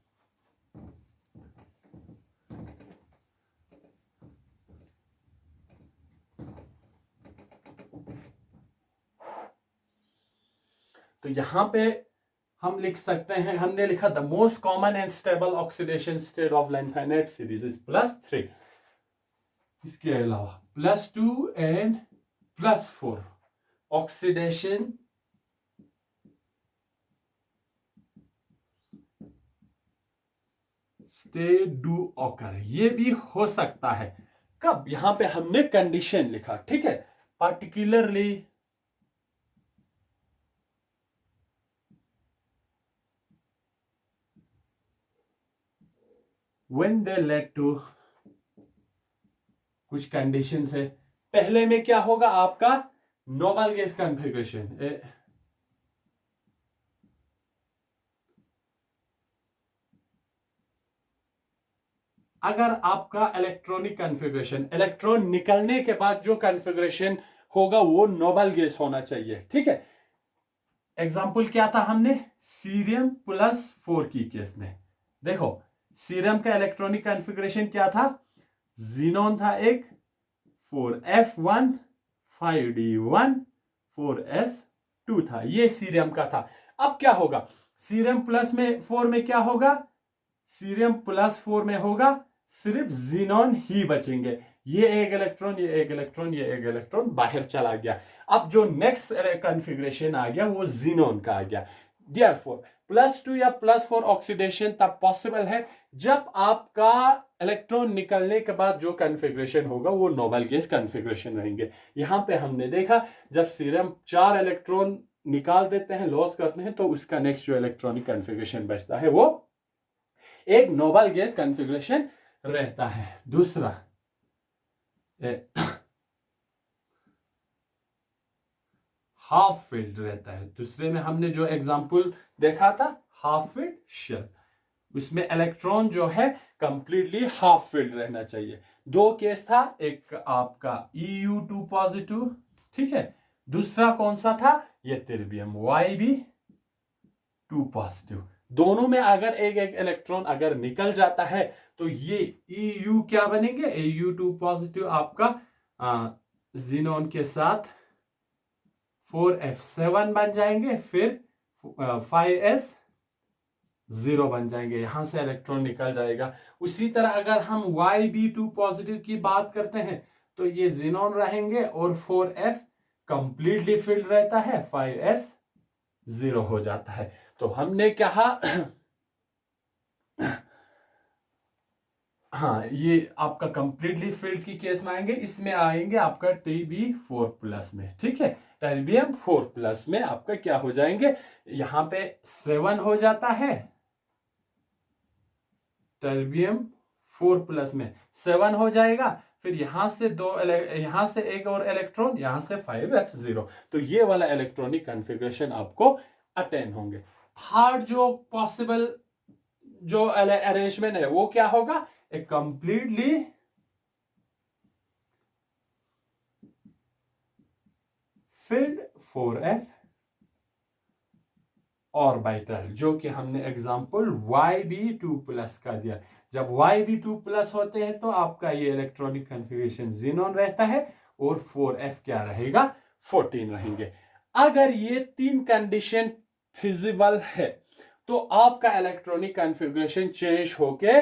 तो यहां पे हम लिख सकते हैं, हमने लिखा the most common and stable oxidation state of lanthanide series is +3। इसके अलावा +2 and +4 oxidation state do occur, ये भी हो सकता है। कब? यहां पे हमने कंडीशन लिखा। ठीक है, particularly when they led to, कुछ कंडीशन है। पहले में क्या होगा आपका नोबल गैस कॉन्फ़िगरेशन। अगर आपका इलेक्ट्रॉनिक कॉन्फ़िगरेशन, इलेक्ट्रॉन निकलने के बाद जो कॉन्फ़िगरेशन होगा वो नोबल गैस होना चाहिए। ठीक है, एग्जाम्पल क्या था हमने, सीरियम +4 की केस में देखो, सीरियम का इलेक्ट्रॉनिक कॉन्फ़िगरेशन क्या था, जीनोन था एक, 4f1 5d1 4s2 था, ये सीरियम का था। अब क्या होगा, सीरियम +4 में क्या होगा, सीरियम +4 में होगा सिर्फ जीनोन ही बचेंगे। ये एक इलेक्ट्रॉन, ये एक इलेक्ट्रॉन, ये एक इलेक्ट्रॉन बाहर चला गया। अब जो नेक्स्ट कॉन्फ़िगरेशन आ गया वो जीनोन का आ गया। देयरफॉर +2 या +4 ऑक्सीडेशन तब पॉसिबल है जब आपका इलेक्ट्रॉन निकलने के बाद जो कॉन्फ़िगरेशन होगा वो नोबल गैस कॉन्फ़िगरेशन रहेंगे। यहां पे हमने देखा जब सीरियम 4 इलेक्ट्रॉन निकाल देते हैं, लॉस करते हैं, तो उसका नेक्स्ट जो इलेक्ट्रॉनिक कॉन्फ़िगरेशन बचता है वो एक नोबल गैस कॉन्फ़िगरेशन रहता है। दूसरा हाफ फिल्ड रहता है। दूसरे में हमने जो एग्जांपल देखा था हाफ फिल्ड शेल, उसमें इलेक्ट्रॉन जो है कंप्लीटली हाफ फिल्ड रहना चाहिए। 2 केस था, एक आपका EU2 पॉजिटिव, ठीक है, दूसरा कौन सा था, यतिर्बियम YB2 पॉजिटिव। दोनों में अगर एक एक इलेक्ट्रॉन अगर निकल जाता है तो ये EU क्या बनेंगे, EU2 पॉजिटिव आपका जीनोन के साथ 4f7 बन जाएंगे, फिर 5s 0 बन जाएंगे, यहां से इलेक्ट्रॉन निकल जाएगा। उसी तरह अगर हम YB2 पॉजिटिव की बात करते हैं तो ये जिनोन रहेंगे और 4f कंप्लीटली फिल्ड रहता है, 5s 0 हो जाता है। तो हमने कहा हाँ, ये आपका कंप्लीटली फिल्ड की केस में आएंगे, इसमें आएंगे आपका Tb4 प्लस में, ठीक है। टर्बियम 4 प्लस में आपका क्या हो जाएंगे, यहां पे 7 हो जाता है, टर्बियम 4 प्लस में 7 हो जाएगा, फिर यहां से यहां से एक और इलेक्ट्रॉन, यहां से 5f0, तो ये वाला इलेक्ट्रॉनिक कॉन्फ़िगरेशन आपको अटेन होंगे। थर्ड जो पॉसिबल जो अरेंजमेंट है वो क्या होगा, ए कंप्लीटली फिल्ड 4f ऑर्बिटल, जो कि हमने एग्जांपल YB2 प्लस का दिया। जब YB2 प्लस होते हैं तो आपका ये इलेक्ट्रॉनिक कॉन्फ़िगरेशन जिनोन रहता है और 4f क्या रहेगा, 14 रहेंगे। अगर ये तीन कंडीशन फिजिबल है तो आपका इलेक्ट्रॉनिक कॉन्फ़िगरेशन चेंज होके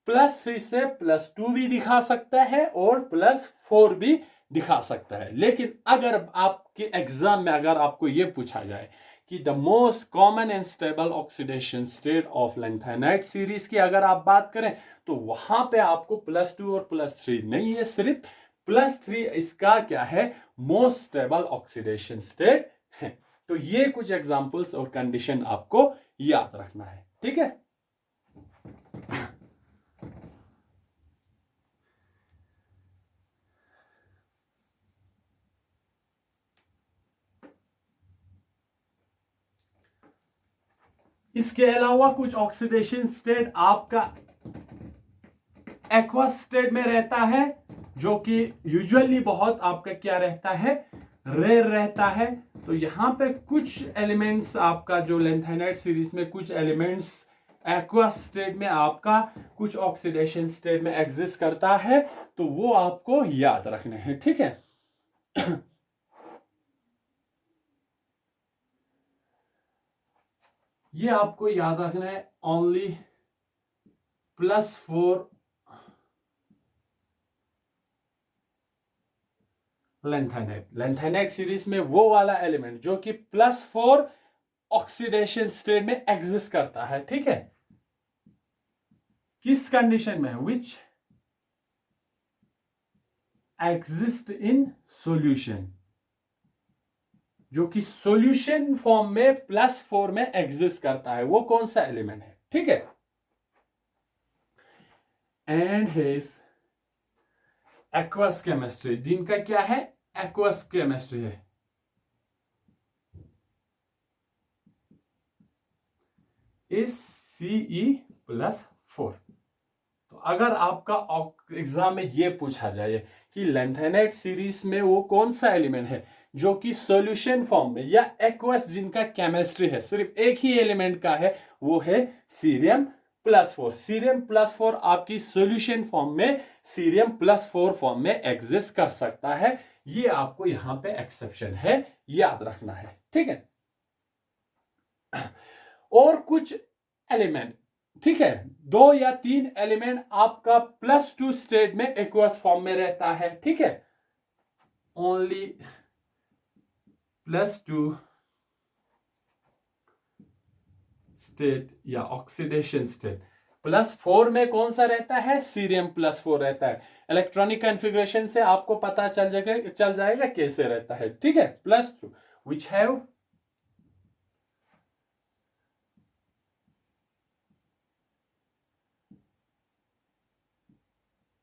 +3 से +2 भी दिखा सकता है और +4 भी दिखा सकता है। लेकिन अगर आपके एग्जाम में अगर आपको यह पूछा जाए कि the most common and stable oxidation state of lanthanide series की अगर आप बात करें तो वहां पे आपको +2 और +3 नहीं है, सिर्फ +3 इसका क्या है, मोस्ट स्टेबल ऑक्सीडेशन स्टेट है। तो ये कुछ एग्जांपल्स और कंडीशन आपको याद रखना है, ठीक है। इसके अलावा कुछ ऑक्सीडेशन स्टेट आपका एक्वस स्टेट में रहता है, जो कि यूजुअली बहुत आपका क्या रहता है, रेयर रहता है। तो यहां पे कुछ एलिमेंट्स आपका जो लैंथेनाइट सीरीज में कुछ एलिमेंट्स एक्वस स्टेट में आपका कुछ ऑक्सीडेशन स्टेट में एग्जिस्ट करता है, तो वो आपको याद रखने हैं, ठीक है। ये आपको याद रखना है, ओनली +4 लैंथेनाइट सीरीज में वो वाला एलिमेंट जो कि +4 ऑक्सीडेशन स्टेट में एग्जिस्ट करता है, ठीक है। किस कंडीशन में, विच एग्जिस्ट इन सॉल्यूशन, जो कि सॉल्यूशन फॉर्म में +4 में एग्जिस्ट करता है, वो कौन सा एलिमेंट है, ठीक है। एंड हिज एक्वस केमिस्ट्री, जिनका क्या है, एक्वस केमिस्ट्री है, इस Ce+4। तो अगर आपका एग्जाम में ये पूछा जाए कि लैंथेनाइट सीरीज में वो कौन सा एलिमेंट है जो कि सॉल्यूशन फॉर्म में या एक्वस जिनका केमिस्ट्री है सिर्फ एक ही एलिमेंट का है, वो है Cr+4। Cr+4 आपकी सॉल्यूशन फॉर्म में Cr+4 फॉर्म में एग्जिस्ट कर सकता है, ये आपको यहां पे एक्सेप्शन है, याद रखना है, ठीक है। और कुछ एलिमेंट, ठीक है, 2 या 3 एलिमेंट आपका +2 स्टेट में एक्वस फॉर्म में रहता है, ठीक है। ओनली +2 स्टेट या ऑक्सीडेशन स्टेट। +4 में कौन सा रहता है, Cr+4 रहता है। इलेक्ट्रॉनिक कॉन्फ़िगरेशन से आपको पता चल जाएगा कैसे रहता है, ठीक है। +2 which have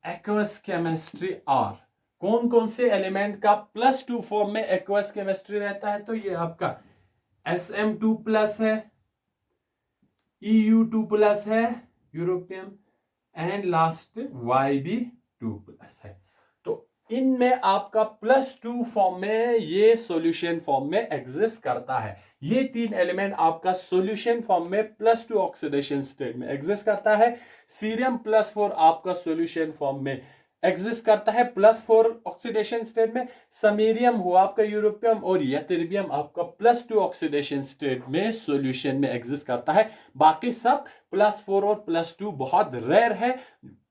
aqueous chemistry are, कौन कौन से एलिमेंट का +2 फॉर्म में एक्वस केमिस्ट्री रहता है, तो ये आपका Sm2+ है, Eu2+ है, यूरोपियम, एंड लास्ट Yb2+ है। तो इनमें आपका +2 फॉर्म में ये सॉल्यूशन फॉर्म में एग्जिस्ट करता है। ये 3 एलिमेंट आपका सॉल्यूशन फॉर्म में +2 ऑक्सीडेशन स्टेट में एग्जिस्ट करता है। Cr+4 आपका सॉल्यूशन फॉर्म में एग्जिस्ट करता है +4 ऑक्सीडेशन स्टेट में, समैरियम हुआ आपका यूरोपियम और यथेर्बियम आपका +2 ऑक्सीडेशन स्टेट में सॉल्यूशन में एग्जिस्ट करता है। बाकी सब +4 और +2 बहुत रेयर है।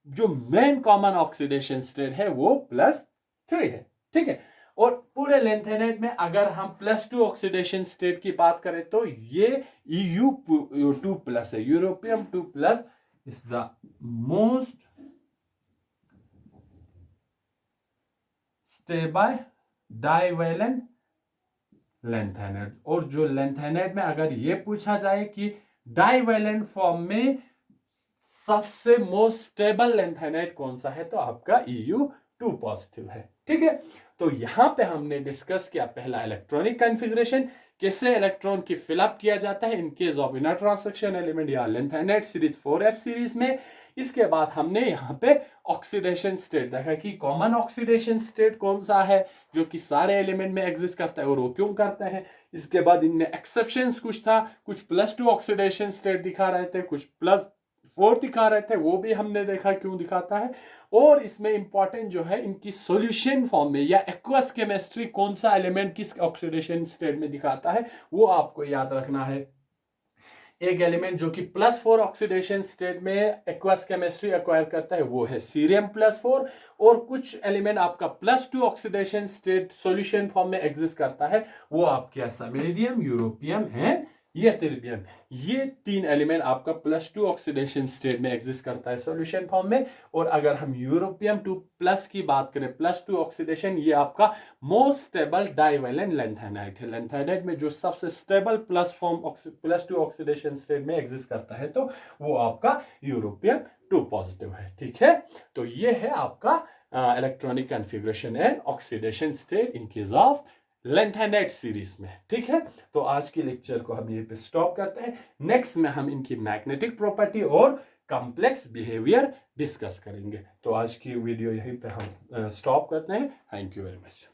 जो मेन कॉमन ऑक्सीडेशन स्टेट है वो +3 है, ठीक है। और पूरे लैंथेनाइड में अगर हम +2 ऑक्सीडेशन स्टेट की बात करें तो ये EU2+ है, europium 2+ is the most stable divalent lanthanide. और जो लैंथेनाइड में अगर ये पूछा जाए कि डाइवेलेंट फॉर्म में सबसे मोस्ट स्टेबल लैंथेनाइड कौन सा है, तो आपका EU2+ है, ठीक है। तो यहां पे हमने डिस्कस किया पहला इलेक्ट्रॉनिक कॉन्फ़िगरेशन, कैसे इलेक्ट्रॉन की फिलअप किया जाता है इन case of inner transaction element या लैंथेनाइड सीरीज 4f सीरीज में। इसके बाद हमने यहाँ पे ऑक्सीडेशन स्टेट देखा कि कॉमन ऑक्सीडेशन स्टेट कौन सा है जो कि सारे एलिमेंट में एग्जिस्ट करता है और वो क्यों करता है। इसके बाद इनमें एक्सेप्शंस कुछ था, कुछ +2 ऑक्सीडेशन स्टेट दिखा रहे थे, कुछ +4 दिखा रहे थे, वो भी हमने देखा क्यों दिखाता है। और इसमें इंपॉर्टेंट जो है इनकी सॉल्यूशन फॉर्म में या एक्वस केमिस्ट्री कौन सा एलिमेंट किस ऑक्सीडेशन स्टेट में दिखाता है वो आपको याद रखना है। एक एलिमेंट जो कि +4 ऑक्सीडेशन स्टेट में एक्वस केमिस्ट्री एक्वायर करता है वो है सीरियम +4, और कुछ एलिमेंट आपका +2 ऑक्सीडेशन स्टेट सॉल्यूशन फॉर्म में एग्जिस्ट करता है वो आपके समैरियम, यूरोपियम एंड यथेर्बियम। ये 3 एलिमेंट आपका +2 ऑक्सीडेशन स्टेट में एग्जिस्ट करता है सॉल्यूशन फॉर्म में। और अगर हम यूरोपियम 2+ की बात करें +2 ऑक्सीडेशन, ये आपका मोस्ट स्टेबल डाइवेलेंट लैंथेनाइड है। लैंथेनाइड में जो सबसे स्टेबल +2 ऑक्सीडेशन स्टेट में एग्जिस्ट करता है तो वो आपका यूरोपियम 2+ है, ठीक है। तो ये है आपका electronic configuration and oxidation state in case of lanthanide series में, ठीक है। तो आज के लेक्चर को हम यहीं पे स्टॉप करते हैं। नेक्स्ट में हम इनकी मैग्नेटिक प्रॉपर्टी और कॉम्प्लेक्स बिहेवियर डिस्कस करेंगे। तो आज की वीडियो यहीं पे हम स्टॉप करते हैं। Thank you very much.